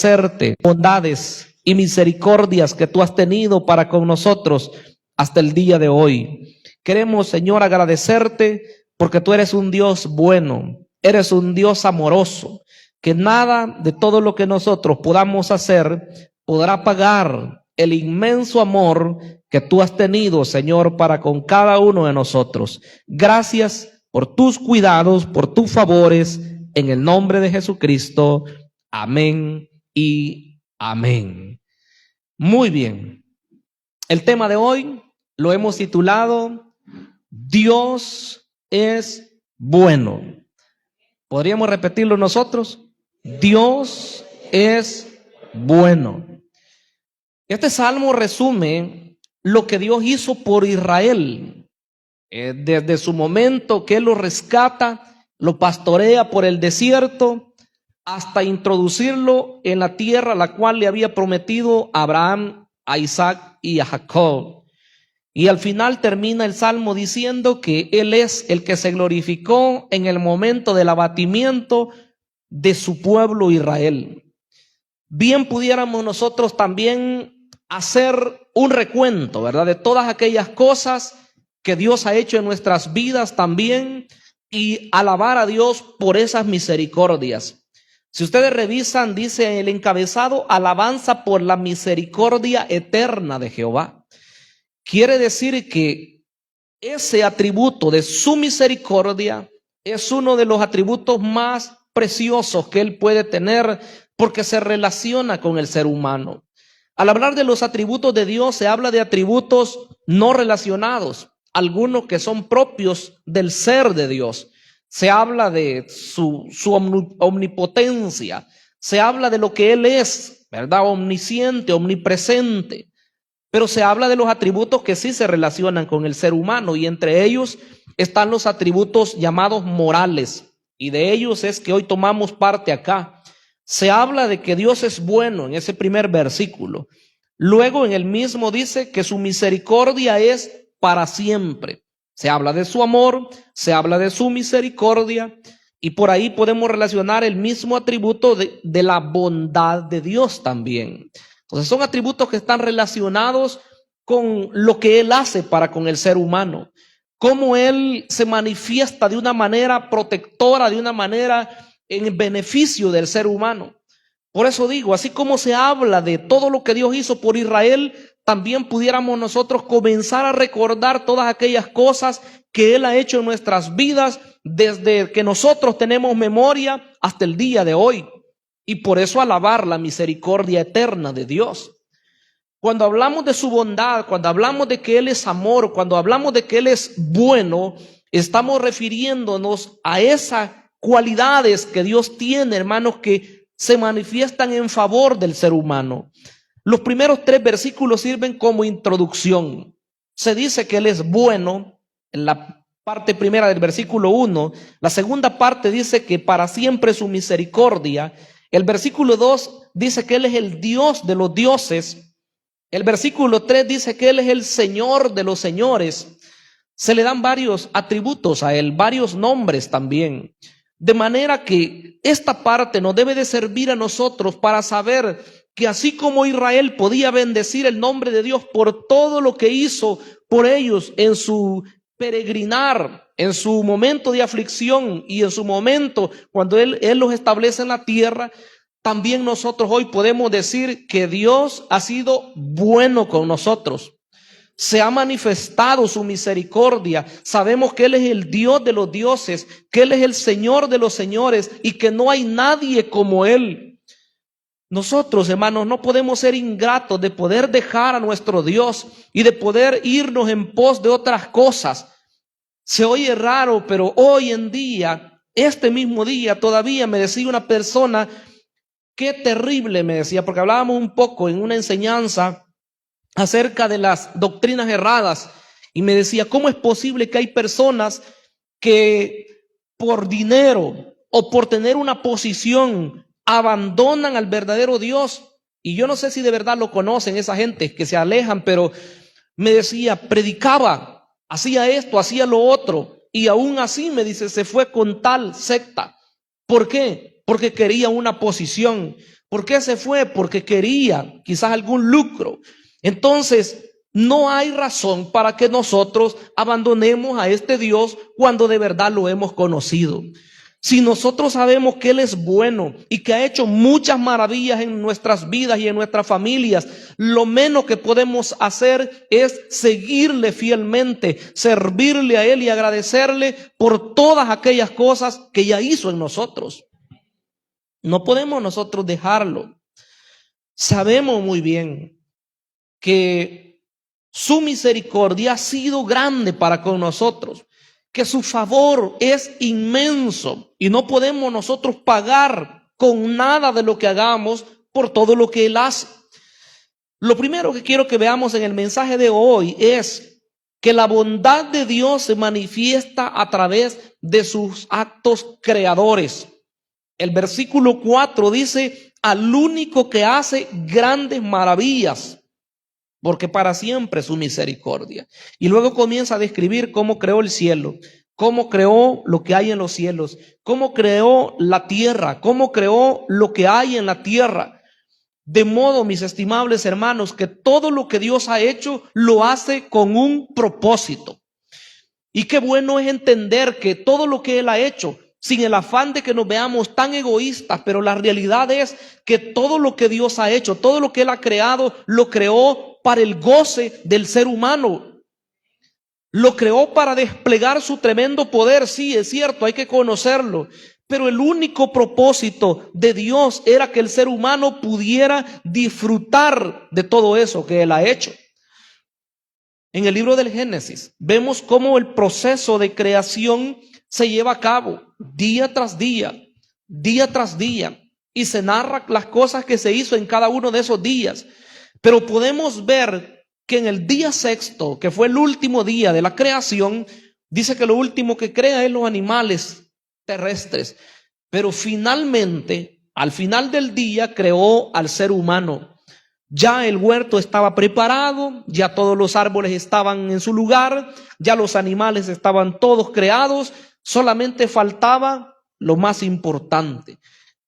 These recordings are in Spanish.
agradecerte bondades y misericordias que tú has tenido para con nosotros hasta el día de hoy. Queremos, Señor, agradecerte porque tú eres un Dios bueno, eres un Dios amoroso, que nada de todo lo que nosotros podamos hacer podrá pagar el inmenso amor que tú has tenido, Señor, para con cada uno de nosotros. Gracias por tus cuidados, por tus favores, en el nombre de Jesucristo. Amén y amén. Muy bien. El tema de hoy lo hemos titulado Dios es bueno. ¿Podríamos repetirlo nosotros? Dios es bueno. Este salmo resume lo que Dios hizo por Israel. Desde su momento que Él lo rescata, lo pastorea por el desierto, hasta introducirlo en la tierra la cual le había prometido a Abraham, a Isaac y a Jacob. Y al final termina el salmo diciendo que Él es el que se glorificó en el momento del abatimiento de su pueblo Israel. Bien pudiéramos nosotros también hacer un recuento, ¿verdad?, de todas aquellas cosas que Dios ha hecho en nuestras vidas también y alabar a Dios por esas misericordias. Si ustedes revisan, dice el encabezado, alabanza por la misericordia eterna de Jehová. Quiere decir que ese atributo de su misericordia es uno de los atributos más preciosos que Él puede tener porque se relaciona con el ser humano. Al hablar de los atributos de Dios se habla de atributos no relacionados, algunos que son propios del ser de Dios. Se habla de su omnipotencia, se habla de lo que Él es, ¿verdad?, omnisciente, omnipresente. Pero se habla de los atributos que sí se relacionan con el ser humano, y entre ellos están los atributos llamados morales, y de ellos es que hoy tomamos parte acá. Se habla de que Dios es bueno en ese primer versículo. Luego en el mismo dice que su misericordia es para siempre. Se habla de su amor, se habla de su misericordia, y por ahí podemos relacionar el mismo atributo de la bondad de Dios también. Entonces son atributos que están relacionados con lo que Él hace para con el ser humano, cómo Él se manifiesta de una manera protectora, de una manera en beneficio del ser humano. Por eso digo, así como se habla de todo lo que Dios hizo por Israel, también pudiéramos nosotros comenzar a recordar todas aquellas cosas que Él ha hecho en nuestras vidas desde que nosotros tenemos memoria hasta el día de hoy. Y por eso alabar la misericordia eterna de Dios. Cuando hablamos de su bondad, cuando hablamos de que Él es amor, cuando hablamos de que Él es bueno, estamos refiriéndonos a esas cualidades que Dios tiene, hermanos, que se manifiestan en favor del ser humano. Los primeros 3 versículos sirven como introducción. Se dice que Él es bueno en la parte primera del versículo 1. La segunda parte dice que para siempre su misericordia. El versículo 2 dice que Él es el Dios de los dioses. El versículo 3 dice que Él es el Señor de los señores. Se le dan varios atributos a Él, varios nombres también. De manera que esta parte nos debe de servir a nosotros para saber que así como Israel podía bendecir el nombre de Dios por todo lo que hizo por ellos en su peregrinar, en su momento de aflicción y en su momento cuando Él los establece en la tierra, también nosotros hoy podemos decir que Dios ha sido bueno con nosotros. Se ha manifestado su misericordia. Sabemos que Él es el Dios de los dioses, que Él es el Señor de los señores y que no hay nadie como Él. Nosotros, hermanos, no podemos ser ingratos de poder dejar a nuestro Dios y de poder irnos en pos de otras cosas. Se oye raro, pero hoy en día, este mismo día, todavía me decía una persona, qué terrible, me decía, porque hablábamos un poco en una enseñanza acerca de las doctrinas erradas, y me decía, ¿cómo es posible que hay personas que por dinero o por tener una posición abandonan al verdadero Dios? Y yo no sé si de verdad lo conocen esa gente que se alejan, pero me decía, predicaba, hacía esto, hacía lo otro, y aún así me dice, se fue con tal secta. ¿Por qué? Porque quería una posición, ¿Por qué se fue? Porque quería quizás algún lucro. Entonces, no hay razón para que nosotros abandonemos a este Dios cuando de verdad lo hemos conocido. Si nosotros sabemos que Él es bueno y que ha hecho muchas maravillas en nuestras vidas y en nuestras familias, lo menos que podemos hacer es seguirle fielmente, servirle a Él y agradecerle por todas aquellas cosas que ya hizo en nosotros. No podemos nosotros dejarlo. Sabemos muy bien que su misericordia ha sido grande para con nosotros, que su favor es inmenso y no podemos nosotros pagar con nada de lo que hagamos por todo lo que Él hace. Lo primero que quiero que veamos en el mensaje de hoy es que la bondad de Dios se manifiesta a través de sus actos creadores. El versículo 4 dice: al único que hace grandes maravillas, porque para siempre es su misericordia. Y luego comienza a describir cómo creó el cielo, cómo creó lo que hay en los cielos, cómo creó la tierra, cómo creó lo que hay en la tierra. De modo, mis estimables hermanos, que todo lo que Dios ha hecho lo hace con un propósito. Y qué bueno es entender que todo lo que Él ha hecho, sin el afán de que nos veamos tan egoístas, pero la realidad es que todo lo que Dios ha hecho, todo lo que Él ha creado, lo creó para el goce del ser humano. Lo creó para desplegar su tremendo poder. Sí, es cierto, hay que conocerlo. Pero el único propósito de Dios era que el ser humano pudiera disfrutar de todo eso que Él ha hecho. En el libro del Génesis vemos cómo el proceso de creación se lleva a cabo día tras día, y se narra las cosas que se hizo en cada uno de esos días. Pero podemos ver que en el día sexto, que fue el último día de la creación, dice que lo último que crea es los animales terrestres. Pero finalmente, al final del día, creó al ser humano. Ya el huerto estaba preparado, ya todos los árboles estaban en su lugar, ya los animales estaban todos creados, solamente faltaba lo más importante.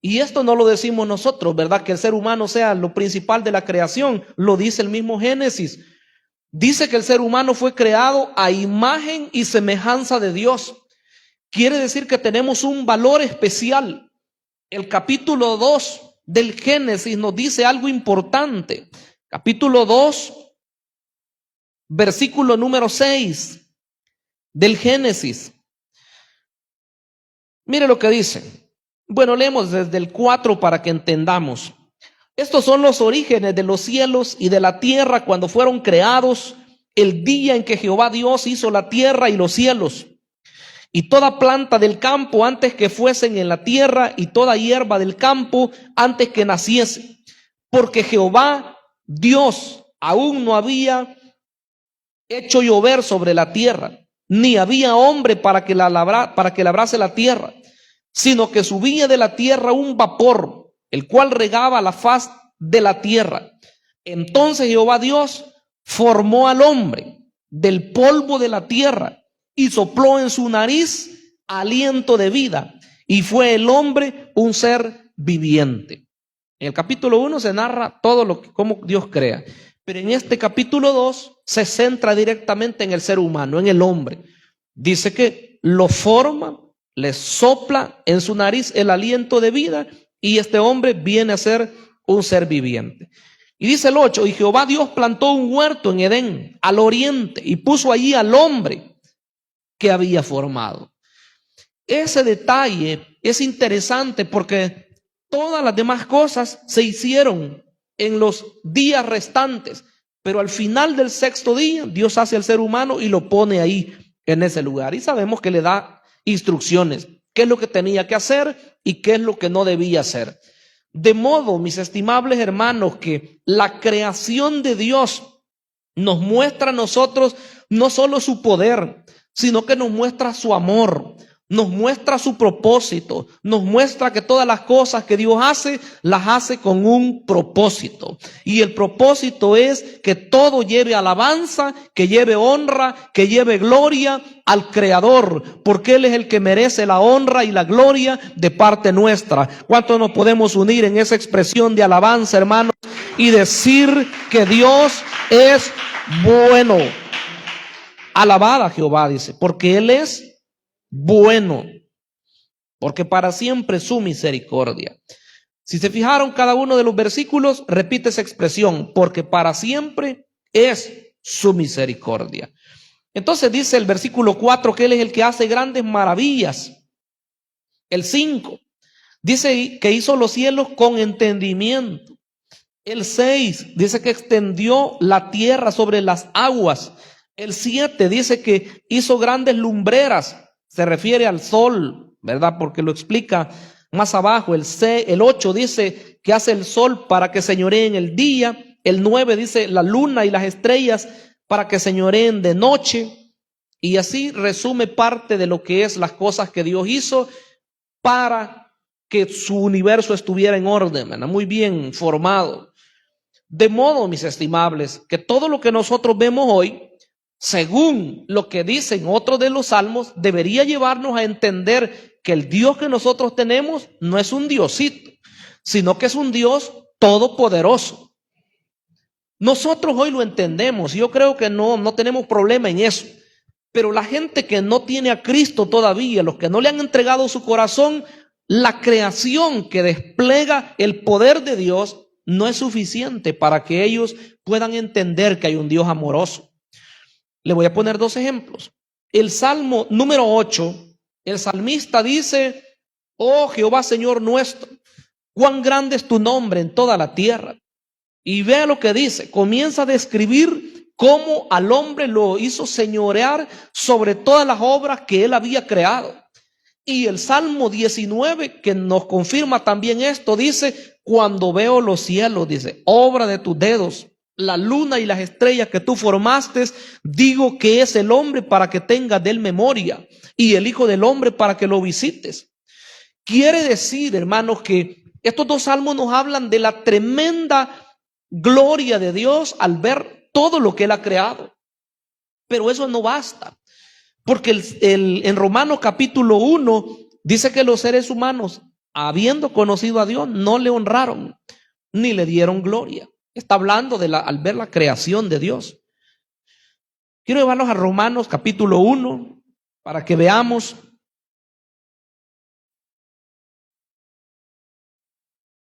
Y esto no lo decimos nosotros, ¿verdad? Que el ser humano sea lo principal de la creación, lo dice el mismo Génesis. Dice que el ser humano fue creado a imagen y semejanza de Dios. Quiere decir que tenemos un valor especial. El capítulo 2 del Génesis nos dice algo importante. Capítulo 2, versículo número 6 del Génesis. Mire lo que dice. Bueno, leemos desde el 4 para que entendamos. Estos son los orígenes de los cielos y de la tierra cuando fueron creados, el día en que Jehová Dios hizo la tierra y los cielos, y toda planta del campo antes que fuesen en la tierra, y toda hierba del campo antes que naciese, porque Jehová Dios aún no había hecho llover sobre la tierra, ni había hombre para que labrase la tierra, sino que subía de la tierra un vapor, el cual regaba la faz de la tierra. Entonces Jehová Dios formó al hombre del polvo de la tierra y sopló en su nariz aliento de vida, y fue el hombre un ser viviente. En el capítulo 1 se narra todo cómo Dios crea, pero en este capítulo 2 se centra directamente en el ser humano, en el hombre. Dice que lo forma, le sopla en su nariz el aliento de vida, y este hombre viene a ser un ser viviente. Y dice el 8, y Jehová Dios plantó un huerto en Edén, al oriente, y puso allí al hombre que había formado. Ese detalle es interesante porque todas las demás cosas se hicieron en los días restantes, pero al final del sexto día Dios hace al ser humano y lo pone ahí en ese lugar, y sabemos que le da instrucciones, qué es lo que tenía que hacer y qué es lo que no debía hacer. De modo, mis estimables hermanos, que la creación de Dios nos muestra a nosotros no solo su poder, sino que nos muestra su amor, nos muestra su propósito, nos muestra que todas las cosas que Dios hace, las hace con un propósito. Y el propósito es que todo lleve alabanza, que lleve honra, que lleve gloria al Creador, porque Él es el que merece la honra y la gloria de parte nuestra. ¿Cuántos nos podemos unir en esa expresión de alabanza, hermanos, y decir que Dios es bueno? Alabad a Jehová, dice, porque Él es bueno, porque para siempre su misericordia. Si se fijaron, cada uno de los versículos repite esa expresión, porque para siempre es su misericordia. Entonces dice el versículo 4 que Él es el que hace grandes maravillas. El 5 dice que hizo los cielos con entendimiento. El 6 dice que extendió la tierra sobre las aguas. El 7 dice que hizo grandes lumbreras. Se refiere al sol, ¿verdad? Porque lo explica más abajo. El 8 dice que hace el sol para que señoree en el día. El 9 dice la luna y las estrellas para que señoreen de noche. Y así resume parte de lo que es las cosas que Dios hizo para que su universo estuviera en orden, ¿verdad? Muy bien formado. De modo, mis estimables, que todo lo que nosotros vemos hoy, según lo que dicen otros de los salmos, debería llevarnos a entender que el Dios que nosotros tenemos no es un diosito, sino que es un Dios todopoderoso. Nosotros hoy lo entendemos, y yo creo que no tenemos problema en eso. Pero la gente que no tiene a Cristo todavía, los que no le han entregado su corazón, la creación que despliega el poder de Dios no es suficiente para que ellos puedan entender que hay un Dios amoroso. Le voy a poner 2 ejemplos. El Salmo número 8, el salmista dice: oh Jehová Señor nuestro, cuán grande es tu nombre en toda la tierra. Y vea lo que dice, comienza a describir cómo al hombre lo hizo señorear sobre todas las obras que él había creado. Y el Salmo 19, que nos confirma también esto, dice: cuando veo los cielos, dice, obra de tus dedos, la luna y las estrellas que tú formaste, digo que es el hombre para que tengas de él memoria, y el hijo del hombre para que lo visites. Quiere decir, hermanos, que estos 2 salmos nos hablan de la tremenda gloria de Dios al ver todo lo que Él ha creado. Pero eso no basta, porque en Romanos capítulo 1 dice que los seres humanos, habiendo conocido a Dios, no le honraron ni le dieron gloria. Está hablando al ver la creación de Dios. Quiero llevarlos a Romanos capítulo 1 para que veamos.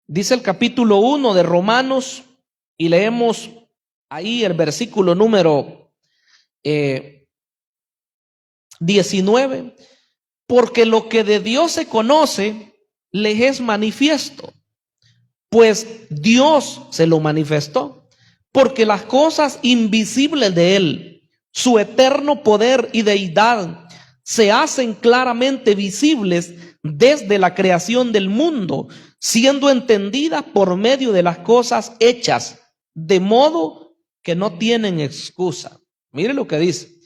Dice el capítulo 1 de Romanos, y leemos ahí el versículo número 19. Porque lo que de Dios se conoce les es manifiesto, pues Dios se lo manifestó. Porque las cosas invisibles de Él, su eterno poder y deidad, se hacen claramente visibles desde la creación del mundo, siendo entendidas por medio de las cosas hechas, de modo que no tienen excusa. Mire lo que dice.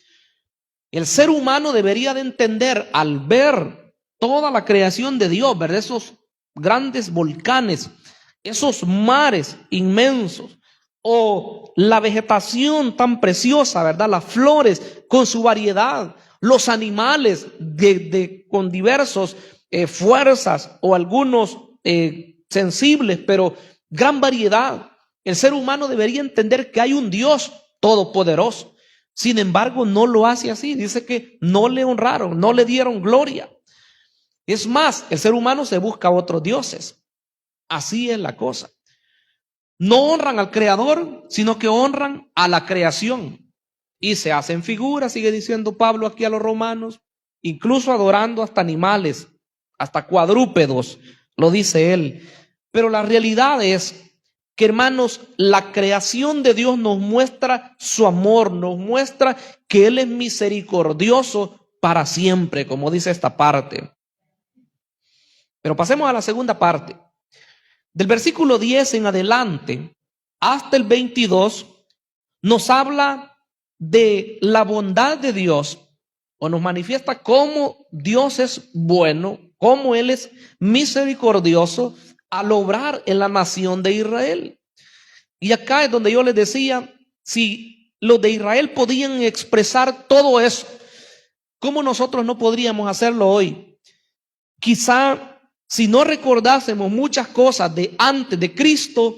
El ser humano debería de entender, al ver toda la creación de Dios, ver esos grandes volcanes, esos mares inmensos, o la vegetación tan preciosa, ¿verdad? Las flores con su variedad, los animales con diversas fuerzas, o algunos sensibles, pero gran variedad. El ser humano debería entender que hay un Dios todopoderoso. Sin embargo, no lo hace así. Dice que no le honraron, no le dieron gloria. Es más, el ser humano se busca a otros dioses. Así es la cosa. No honran al Creador, sino que honran a la creación. Y se hacen figuras, sigue diciendo Pablo aquí a los romanos, incluso adorando hasta animales, hasta cuadrúpedos, lo dice él. Pero la realidad es que, hermanos, la creación de Dios nos muestra su amor, nos muestra que Él es misericordioso para siempre, como dice esta parte. Pero pasemos a la segunda parte. Del versículo 10 en adelante hasta el 22 nos habla de la bondad de Dios o nos manifiesta cómo Dios es bueno, cómo Él es misericordioso al obrar en la nación de Israel. Y acá es donde yo les decía, si los de Israel podían expresar todo eso, ¿cómo nosotros no podríamos hacerlo hoy? Quizá si no recordásemos muchas cosas de antes de Cristo,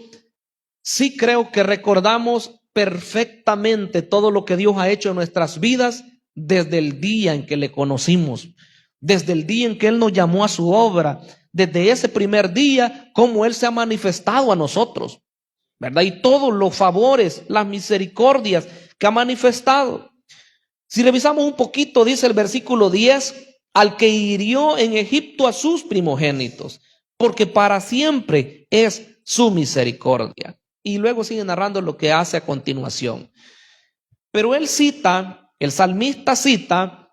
sí creo que recordamos perfectamente todo lo que Dios ha hecho en nuestras vidas desde el día en que le conocimos, desde el día en que Él nos llamó a su obra, desde ese primer día, cómo Él se ha manifestado a nosotros, ¿verdad? Y todos los favores, las misericordias que ha manifestado. Si revisamos un poquito, dice el versículo 10, al que hirió en Egipto a sus primogénitos, porque para siempre es su misericordia. Y luego sigue narrando lo que hace a continuación. Pero él cita, el salmista cita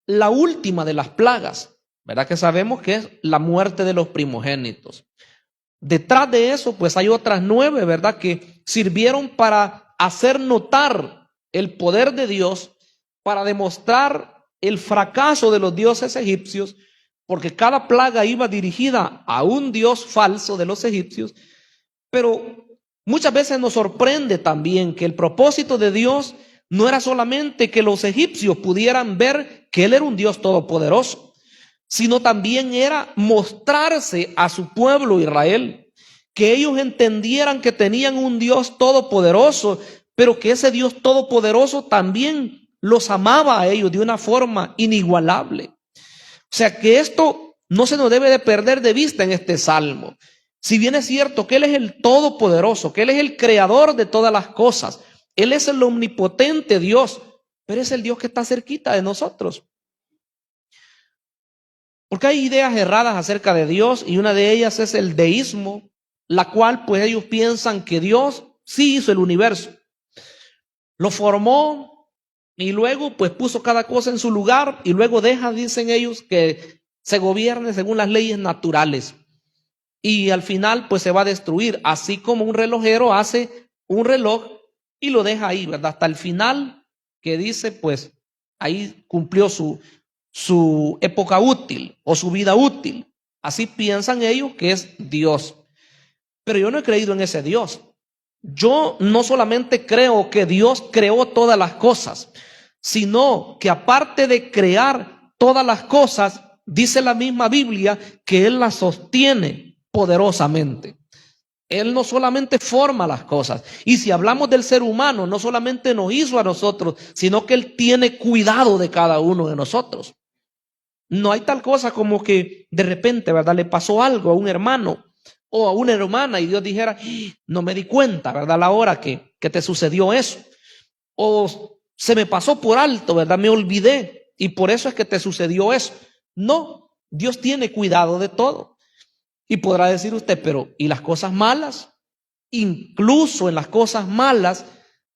la última de las plagas, ¿verdad? Que sabemos que es la muerte de los primogénitos. Detrás de eso, pues hay otras 9, ¿verdad? Que sirvieron para hacer notar el poder de Dios, para demostrar el fracaso de los dioses egipcios, porque cada plaga iba dirigida a un dios falso de los egipcios. Pero muchas veces nos sorprende también que el propósito de Dios no era solamente que los egipcios pudieran ver que Él era un Dios todopoderoso, sino también era mostrarse a su pueblo Israel, que ellos entendieran que tenían un Dios todopoderoso, pero que ese Dios todopoderoso también los amaba a ellos de una forma inigualable. O sea que esto no se nos debe de perder de vista en este salmo. Si bien es cierto que Él es el todopoderoso, que Él es el creador de todas las cosas, Él es el omnipotente Dios, pero es el Dios que está cerquita de nosotros. Porque hay ideas erradas acerca de Dios, y una de ellas es el deísmo, la cual pues ellos piensan que Dios sí hizo el universo, lo formó y luego pues puso cada cosa en su lugar, y luego deja, dicen ellos, que se gobierne según las leyes naturales. Y al final pues se va a destruir, así como un relojero hace un reloj y lo deja ahí, ¿verdad? Hasta el final, que dice pues ahí cumplió su época útil o su vida útil. Así piensan ellos que es Dios. Pero yo no he creído en ese Dios. Yo no solamente creo que Dios creó todas las cosas, sino que aparte de crear todas las cosas, dice la misma Biblia que Él las sostiene poderosamente. Él no solamente forma las cosas. Y si hablamos del ser humano, no solamente nos hizo a nosotros, sino que Él tiene cuidado de cada uno de nosotros. No hay tal cosa como que de repente, ¿verdad?, le pasó algo a un hermano o a una hermana y Dios dijera, no me di cuenta, ¿verdad?, la hora que te sucedió eso. O se me pasó por alto, ¿verdad?, me olvidé y por eso es que te sucedió eso. No, Dios tiene cuidado de todo. Y podrá decir usted, pero ¿y las cosas malas? Incluso en las cosas malas,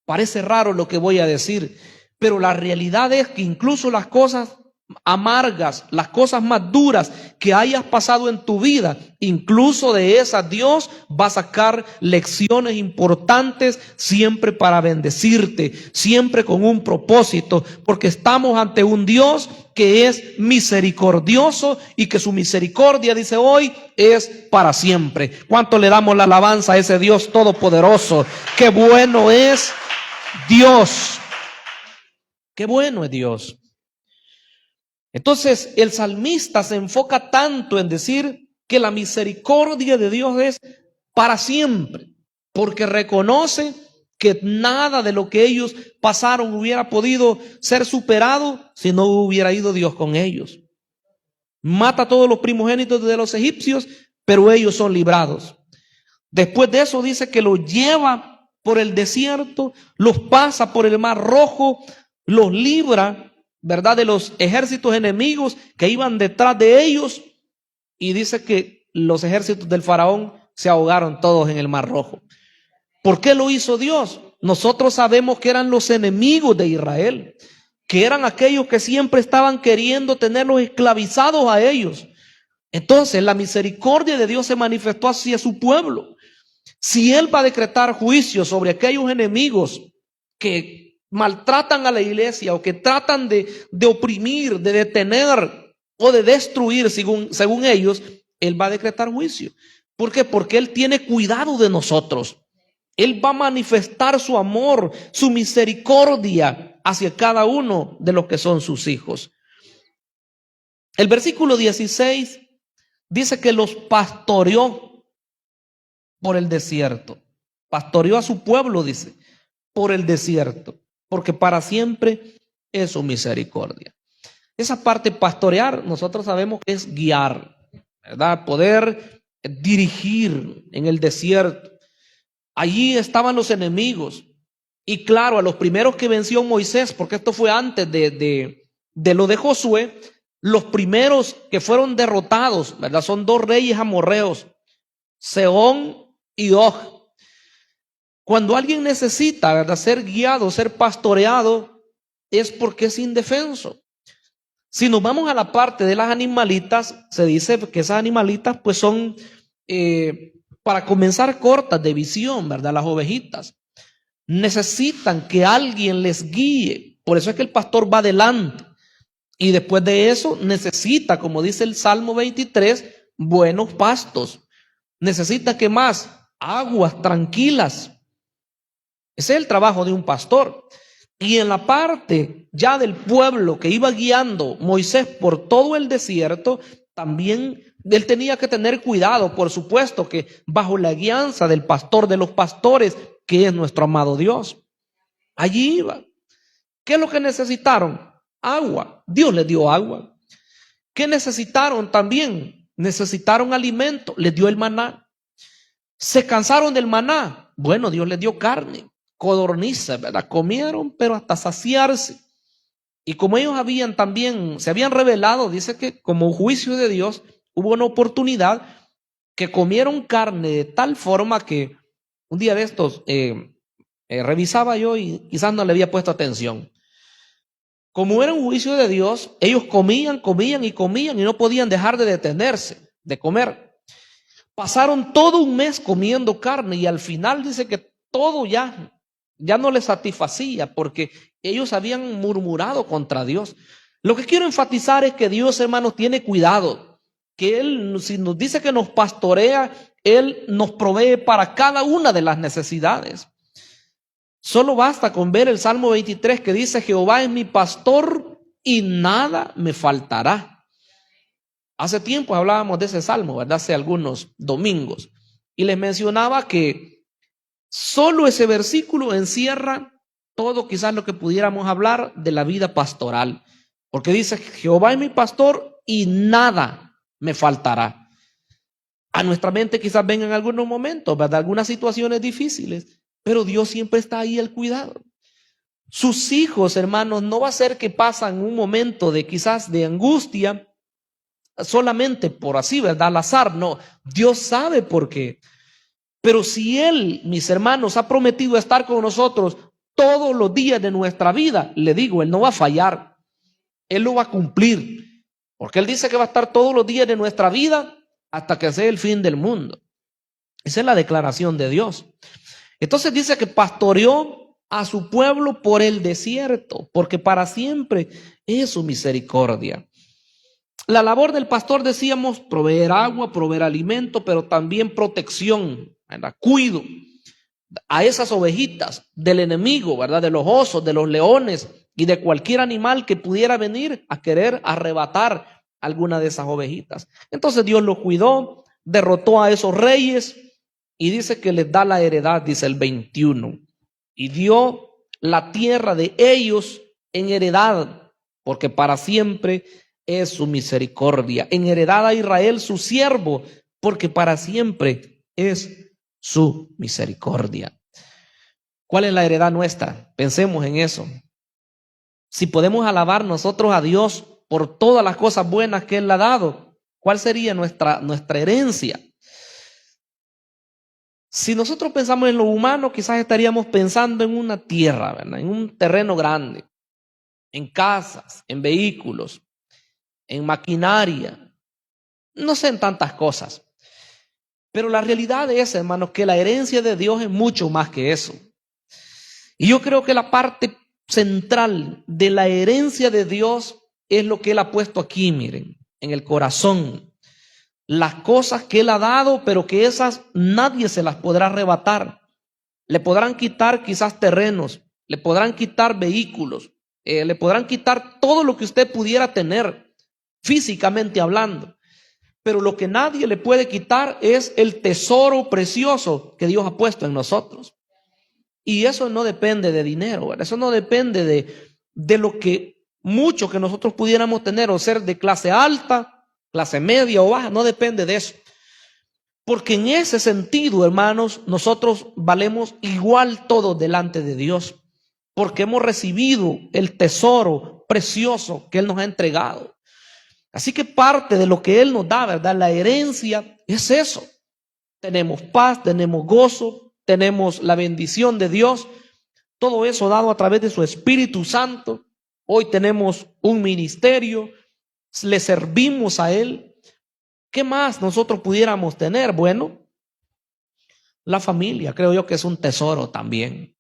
parece raro lo que voy a decir, pero la realidad es que incluso las cosas amargas, las cosas más duras que hayas pasado en tu vida, incluso de esas Dios va a sacar lecciones importantes siempre para bendecirte, siempre con un propósito, porque estamos ante un Dios que es misericordioso y que su misericordia, dice hoy, es para siempre. ¿Cuánto le damos la alabanza a ese Dios todopoderoso? ¡Qué bueno es Dios! ¡Qué bueno es Dios! Entonces el salmista se enfoca tanto en decir que la misericordia de Dios es para siempre, porque reconoce que nada de lo que ellos pasaron hubiera podido ser superado si no hubiera ido Dios con ellos. Mata a todos los primogénitos de los egipcios, pero ellos son librados. Después de eso dice que los lleva por el desierto, los pasa por el mar rojo, los libra, ¿verdad?, de los ejércitos enemigos que iban detrás de ellos, y dice que los ejércitos del faraón se ahogaron todos en el mar rojo. ¿Por qué lo hizo Dios? Nosotros sabemos que eran los enemigos de Israel, que eran aquellos que siempre estaban queriendo tenerlos esclavizados a ellos. Entonces la misericordia de Dios se manifestó hacia su pueblo. Si Él va a decretar juicio sobre aquellos enemigos que maltratan a la iglesia o que tratan de oprimir, de detener o de destruir según ellos, Él va a decretar juicio. ¿Por qué? Porque Él tiene cuidado de nosotros. Él va a manifestar su amor, su misericordia hacia cada uno de los que son sus hijos. El versículo 16 dice que los pastoreó por el desierto. Pastoreó a su pueblo, dice, por el desierto, porque para siempre es su misericordia. Esa parte pastorear, nosotros sabemos que es guiar, ¿verdad? Poder dirigir en el desierto. Allí estaban los enemigos. Y claro, a los primeros que venció Moisés, porque esto fue antes de lo de Josué, los primeros que fueron derrotados, ¿verdad? Son dos reyes amorreos, Sehón y Og. Cuando alguien necesita, ¿verdad?, ser guiado, ser pastoreado, es porque es indefenso. Si nos vamos a la parte de las animalitas, se dice que esas animalitas pues son, para comenzar, cortas de visión, ¿verdad? Las ovejitas necesitan que alguien les guíe. Por eso es que el pastor va adelante. Y después de eso necesita, como dice el Salmo 23, buenos pastos. Necesita, ¿qué más? Aguas tranquilas. Ese es el trabajo de un pastor. Y en la parte ya del pueblo que iba guiando Moisés por todo el desierto, también él tenía que tener cuidado, por supuesto, que bajo la guianza del pastor de los pastores, que es nuestro amado Dios. Allí iba. ¿Qué es lo que necesitaron? Agua. Dios les dio agua. ¿Qué necesitaron también? Necesitaron alimento. Les dio el maná. ¿Se cansaron del maná? Bueno, Dios les dio carne, codornices, ¿verdad? Comieron, pero hasta saciarse. Y como ellos se habían revelado, dice que como juicio de Dios, hubo una oportunidad que comieron carne de tal forma que un día de estos revisaba yo y quizás no le había puesto atención. Como era un juicio de Dios, ellos comían y no podían dejar de detenerse, de comer. Pasaron todo un mes comiendo carne y al final dice que todo ya no les satisfacía porque ellos habían murmurado contra Dios. Lo que quiero enfatizar es que Dios, hermanos, tiene cuidado, que Él, si nos dice que nos pastorea, Él nos provee para cada una de las necesidades. Solo basta con ver el Salmo 23 que dice: Jehová es mi pastor y nada me faltará. Hace tiempo hablábamos de ese salmo, ¿verdad? Hace algunos domingos. Y les mencionaba que solo ese versículo encierra todo quizás lo que pudiéramos hablar de la vida pastoral. Porque dice: Jehová es mi pastor y nada me faltará. A nuestra mente quizás vengan algunos momentos, ¿verdad? Algunas situaciones difíciles, pero Dios siempre está ahí al cuidado. Sus hijos, hermanos, no va a ser que pasan un momento de quizás de angustia solamente por así, ¿verdad? Al azar, no. Dios sabe por qué. Pero si Él, mis hermanos, ha prometido estar con nosotros todos los días de nuestra vida, le digo, Él no va a fallar. Él lo va a cumplir. Porque Él dice que va a estar todos los días de nuestra vida hasta que sea el fin del mundo. Esa es la declaración de Dios. Entonces dice que pastoreó a su pueblo por el desierto, porque para siempre es su misericordia. La labor del pastor, decíamos, proveer agua, proveer alimento, pero también protección, ¿verdad? Cuido a esas ovejitas del enemigo, ¿verdad? De los osos, de los leones y de cualquier animal que pudiera venir a querer arrebatar alguna de esas ovejitas. Entonces Dios los cuidó, derrotó a esos reyes y dice que les da la heredad, dice el 21, y dio la tierra de ellos en heredad, porque para siempre es su misericordia. En heredad a Israel su siervo, porque para siempre es su misericordia. ¿Cuál es la heredad nuestra? Pensemos en eso. Si podemos alabar nosotros a Dios por todas las cosas buenas que Él ha dado, ¿cuál sería nuestra herencia? Si nosotros pensamos en lo humano, quizás estaríamos pensando en una tierra, ¿verdad? En un terreno grande, en casas, en vehículos, en maquinaria, no sé, en tantas cosas. Pero la realidad es, hermanos, que la herencia de Dios es mucho más que eso. Y yo creo que la parte central de la herencia de Dios es lo que Él ha puesto aquí, miren, en el corazón. Las cosas que Él ha dado, pero que esas nadie se las podrá arrebatar. Le podrán quitar quizás terrenos, le podrán quitar vehículos, le podrán quitar todo lo que usted pudiera tener, físicamente hablando. Pero lo que nadie le puede quitar es el tesoro precioso que Dios ha puesto en nosotros. Y eso no depende de dinero, ¿verdad? Eso no depende de lo que mucho que nosotros pudiéramos tener o ser de clase alta, clase media o baja, no depende de eso. Porque en ese sentido, hermanos, nosotros valemos igual todos delante de Dios, porque hemos recibido el tesoro precioso que Él nos ha entregado. Así que parte de lo que Él nos da, ¿verdad? La herencia es eso. Tenemos paz, tenemos gozo, tenemos la bendición de Dios, todo eso dado a través de su Espíritu Santo. Hoy tenemos un ministerio, le servimos a Él. ¿Qué más nosotros pudiéramos tener? Bueno, la familia, creo yo que es un tesoro también.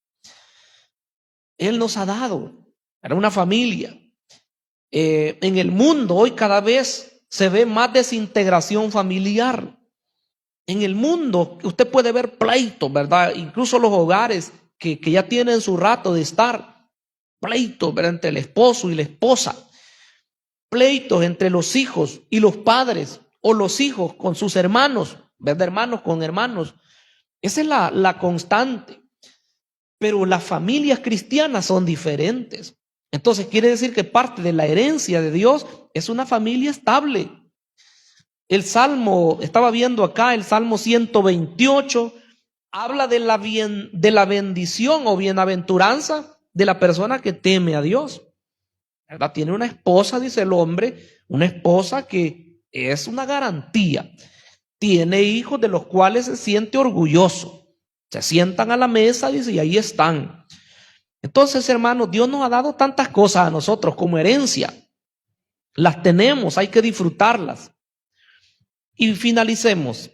Él nos ha dado una familia. En el mundo hoy cada vez se ve más desintegración familiar. En el mundo usted puede ver pleitos, ¿verdad? Incluso los hogares que ya tienen su rato de estar, pleitos, ¿verdad? Entre el esposo y la esposa, pleitos entre los hijos y los padres, o los hijos con sus hermanos, ¿verdad? Hermanos con hermanos. Esa es la constante. Pero las familias cristianas son diferentes. Entonces quiere decir que parte de la herencia de Dios es una familia estable. El Salmo, estaba viendo acá, el Salmo 128, habla de la bendición o bienaventuranza de la persona que teme a Dios, ¿verdad? Tiene una esposa, dice el hombre, una esposa que es una garantía. Tiene hijos de los cuales se siente orgulloso. Se sientan a la mesa, dice, y ahí están. Entonces, hermanos, Dios nos ha dado tantas cosas a nosotros como herencia. Las tenemos, hay que disfrutarlas. Y finalicemos.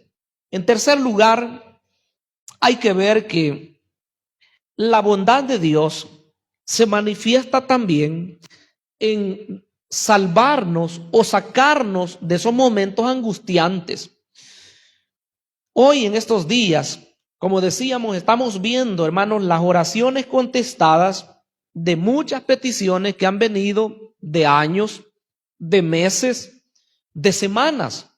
En tercer lugar, hay que ver que la bondad de Dios se manifiesta también en salvarnos o sacarnos de esos momentos angustiantes. Hoy en estos días, como decíamos, estamos viendo, hermanos, las oraciones contestadas de muchas peticiones que han venido de años, de meses, de semanas.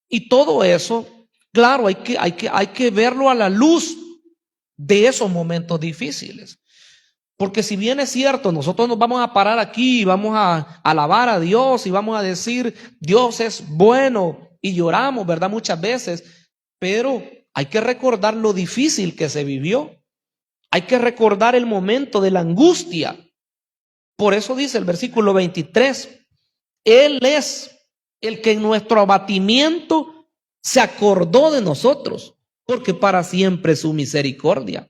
Y todo eso, claro, hay que verlo a la luz de esos momentos difíciles. Porque si bien es cierto, nosotros nos vamos a parar aquí y vamos a alabar a Dios y vamos a decir, Dios es bueno, y lloramos, ¿verdad? Muchas veces, pero hay que recordar lo difícil que se vivió. Hay que recordar el momento de la angustia. Por eso dice el versículo 23, Él es el que en nuestro abatimiento se acordó de nosotros, porque para siempre es su misericordia.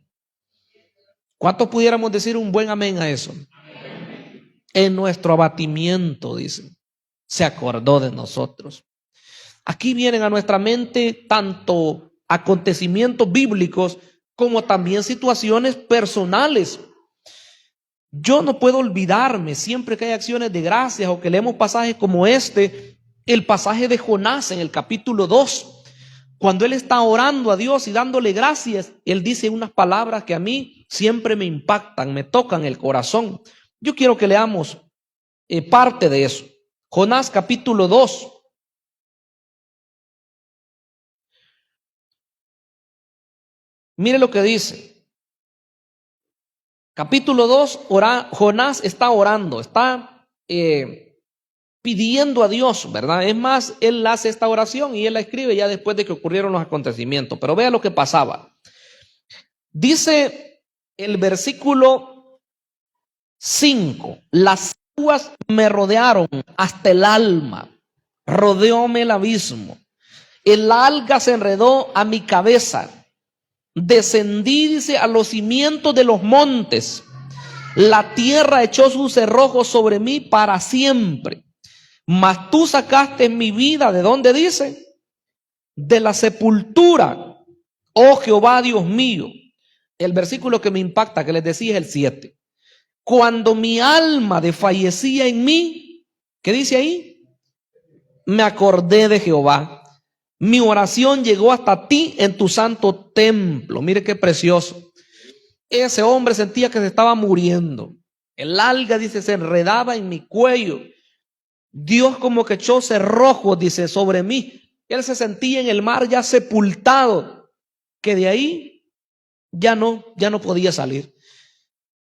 ¿Cuántos pudiéramos decir un buen amén a eso? Amén. En nuestro abatimiento, dice, se acordó de nosotros. Aquí vienen a nuestra mente tanto acontecimientos bíblicos como también situaciones personales. Yo no puedo olvidarme, siempre que hay acciones de gracias o que leemos pasajes como este, el pasaje de Jonás en el capítulo 2, cuando él está orando a Dios y dándole gracias, él dice unas palabras que a mí siempre me impactan, me tocan el corazón. Yo quiero que leamos parte de eso. Jonás capítulo 2. Mire lo que dice. Capítulo 2, Jonás está orando, está pidiendo a Dios, ¿verdad? Es más, él hace esta oración y él la escribe ya después de que ocurrieron los acontecimientos. Pero vea lo que pasaba. Dice el versículo 5, las aguas me rodearon hasta el alma, rodeóme el abismo, el alga se enredó a mi cabeza. Descendí, dice, a los cimientos de los montes. La tierra echó sus cerrojos sobre mí para siempre. Mas tú sacaste mi vida, ¿de dónde dice? De la sepultura, oh Jehová Dios mío. El versículo que me impacta, que les decía, es el 7. Cuando mi alma desfallecía en mí, ¿qué dice ahí? Me acordé de Jehová. Mi oración llegó hasta ti en tu santo templo. Mire qué precioso. Ese hombre sentía que se estaba muriendo. El alga, dice, se enredaba en mi cuello. Dios como que echó cerrojos, dice, sobre mí. Él se sentía en el mar ya sepultado, que de ahí ya no podía salir.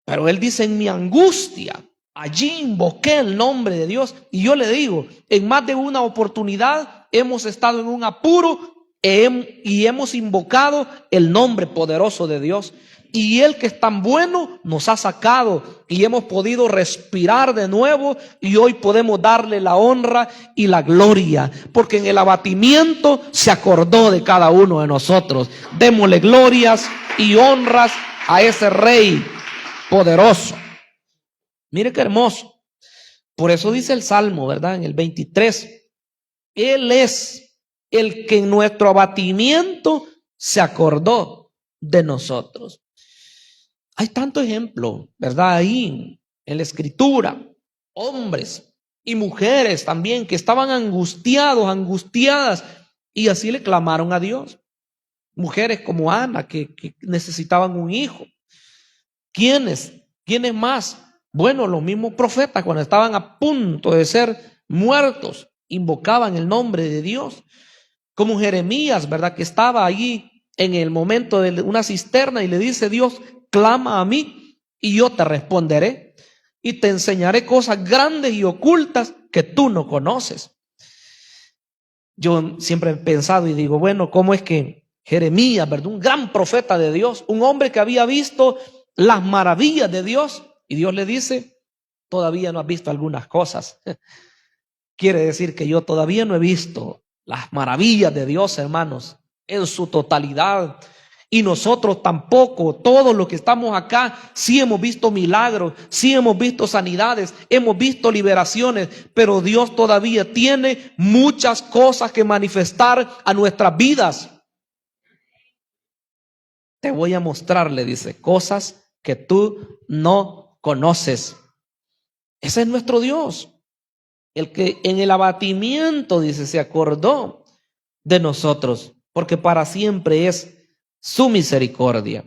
Pero él dice, en mi angustia, allí invoqué el nombre de Dios. Y yo le digo, en más de una oportunidad hemos estado en un apuro y hemos invocado el nombre poderoso de Dios. Y Él, que es tan bueno, nos ha sacado y hemos podido respirar de nuevo, y hoy podemos darle la honra y la gloria, porque en el abatimiento se acordó de cada uno de nosotros. Démosle glorias y honras a ese Rey poderoso. Mire qué hermoso. Por eso dice el Salmo, ¿verdad? En el 23, Él es el que en nuestro abatimiento se acordó de nosotros. Hay tanto ejemplo, ¿verdad? Ahí en la Escritura, hombres y mujeres también que estaban angustiados, angustiadas, y así le clamaron a Dios. Mujeres como Ana que necesitaban un hijo. ¿Quiénes más? Bueno, los mismos profetas, cuando estaban a punto de ser muertos, invocaban el nombre de Dios. Como Jeremías, ¿verdad? Que estaba allí en el momento de una cisterna y le dice Dios, clama a mí y yo te responderé y te enseñaré cosas grandes y ocultas que tú no conoces. Yo siempre he pensado y digo, bueno, ¿cómo es que Jeremías, ¿verdad? Un gran profeta de Dios, un hombre que había visto las maravillas de Dios, y Dios le dice, todavía no has visto algunas cosas? Quiere decir que yo todavía no he visto las maravillas de Dios, hermanos, en su totalidad. Y nosotros tampoco, todos los que estamos acá, sí hemos visto milagros, sí hemos visto sanidades, hemos visto liberaciones, pero Dios todavía tiene muchas cosas que manifestar a nuestras vidas. Te voy a mostrar, le dice, cosas que tú no conoces. Ese es nuestro Dios, el que en el abatimiento, dice, se acordó de nosotros, porque para siempre es su misericordia.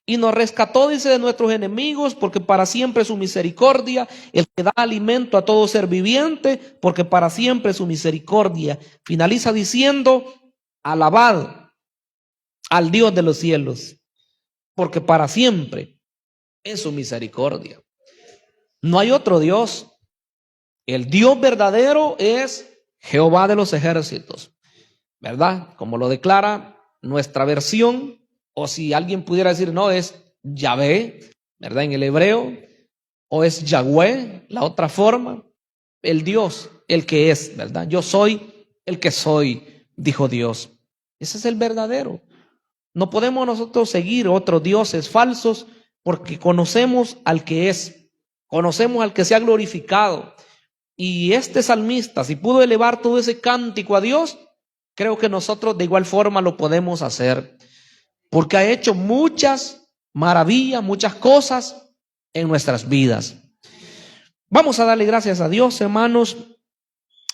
Y nos rescató, dice, de nuestros enemigos, porque para siempre es su misericordia. El que da alimento a todo ser viviente, porque para siempre es su misericordia. Finaliza diciendo, alabad al Dios de los cielos, porque para siempre es su misericordia. No hay otro Dios. El Dios verdadero es Jehová de los ejércitos, ¿verdad? Como lo declara nuestra versión, o si alguien pudiera decir, no, es Yahvé, ¿verdad? En el hebreo, o es Yahweh, la otra forma, el Dios, el que es, ¿verdad? Yo soy el que soy, dijo Dios. Ese es el verdadero. No podemos nosotros seguir otros dioses falsos, porque conocemos al que es, conocemos al que se ha glorificado. Y este salmista, si pudo elevar todo ese cántico a Dios, creo que nosotros de igual forma lo podemos hacer, porque ha hecho muchas maravillas, muchas cosas en nuestras vidas. Vamos a darle gracias a Dios, hermanos,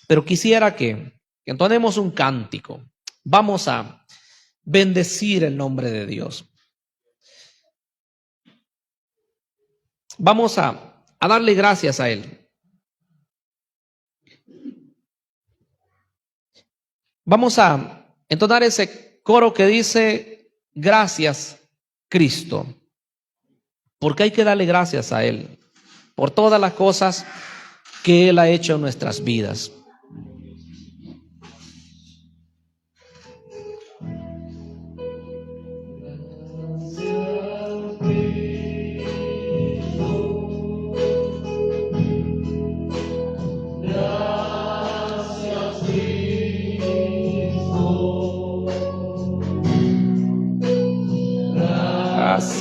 pero quisiera que entonemos un cántico. Vamos a bendecir el nombre de Dios. Vamos a darle gracias a Él. Vamos a entonar ese coro que dice, gracias Cristo, porque hay que darle gracias a Él por todas las cosas que Él ha hecho en nuestras vidas.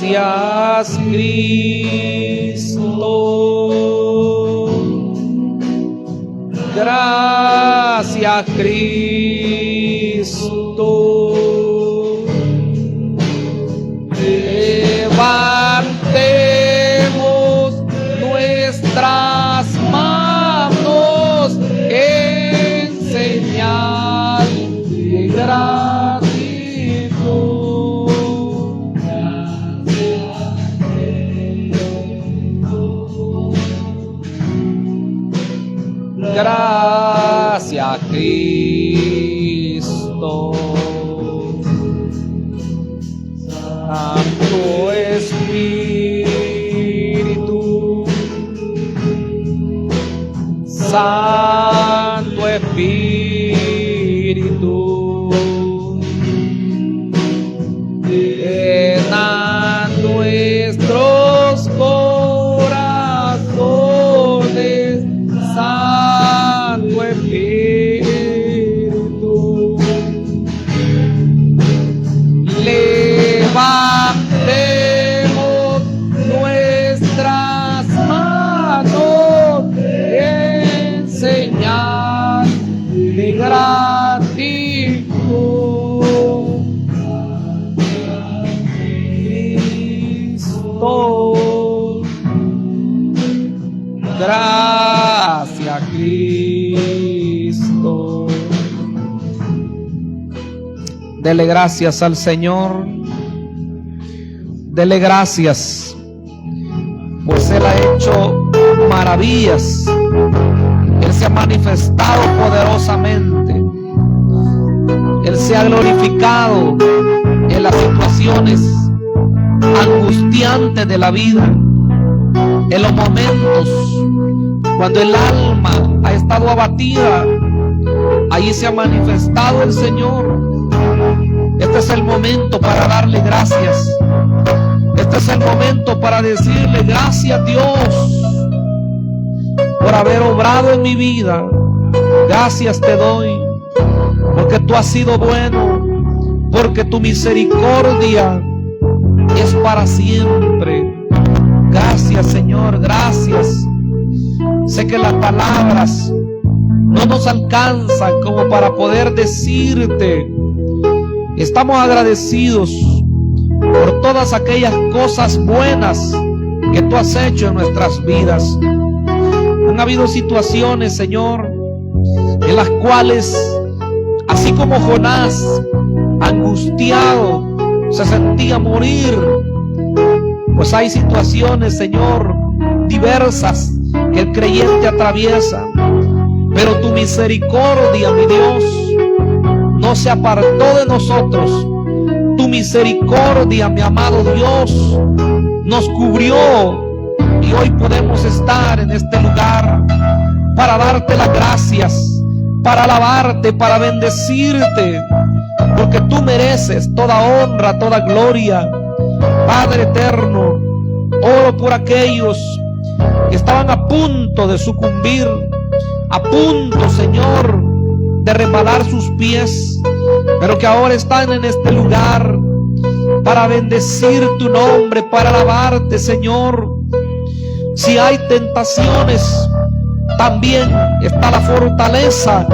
Gracias Cristo, gracias Cristo, levantemos Cristo. Santo Espíritu, Santo Espíritu, llena nuestros corazones, Santo Espíritu. Levantemos nuestras manos en señal de gratitud. Cristo, gracias Cristo. Dele gracias al Señor. Dele gracias, pues Él ha hecho maravillas. Él se ha manifestado poderosamente. Él se ha glorificado en las situaciones angustiantes de la vida, en los momentos cuando el alma ha estado abatida. Allí se ha manifestado el Señor. Este es el momento para darle gracias. Este es el momento para decirle gracias, Dios, por haber obrado en mi vida. Gracias te doy, porque tú has sido bueno, porque tu misericordia es para siempre. Gracias, Señor, gracias. Sé que las palabras no nos alcanzan como para poder decirte. Estamos agradecidos por todas aquellas cosas buenas que tú has hecho en nuestras vidas. Han habido situaciones, Señor, en las cuales, así como Jonás, angustiado, se sentía morir, pues hay situaciones, Señor, diversas que el creyente atraviesa, pero tu misericordia, mi Dios, no se apartó de nosotros. Tu misericordia, mi amado Dios, nos cubrió y hoy podemos estar en este lugar para darte las gracias, para alabarte, para bendecirte, porque tú mereces toda honra, toda gloria. Padre eterno, oro por aquellos que estaban a punto de sucumbir, a punto, Señor, de resbalar sus pies, pero que ahora están en este lugar para bendecir tu nombre, para alabarte, Señor. Si hay tentaciones, también está la fortaleza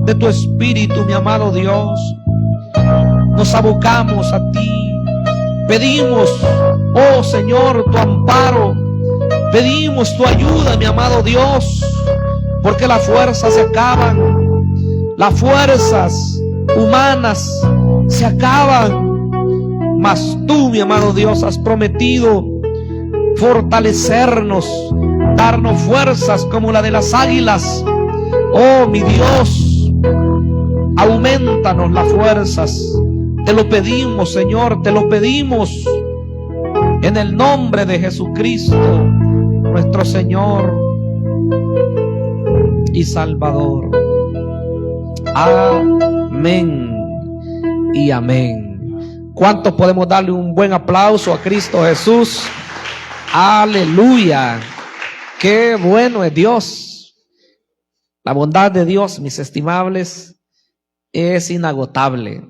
de tu Espíritu, mi amado Dios. Nos abocamos a ti, pedimos, oh Señor, tu amparo, pedimos tu ayuda, mi amado Dios, porque las fuerzas se acaban, las fuerzas humanas se acaban, mas tú, mi amado Dios, has prometido fortalecernos, darnos fuerzas como la de las águilas. Oh, mi Dios, aumentanos las fuerzas. Te lo pedimos, Señor, te lo pedimos en el nombre de Jesucristo, nuestro Señor y Salvador. Amén y amén. ¿Cuántos podemos darle un buen aplauso a Cristo Jesús? Aleluya. Qué bueno es Dios. La bondad de Dios, mis estimables, es inagotable.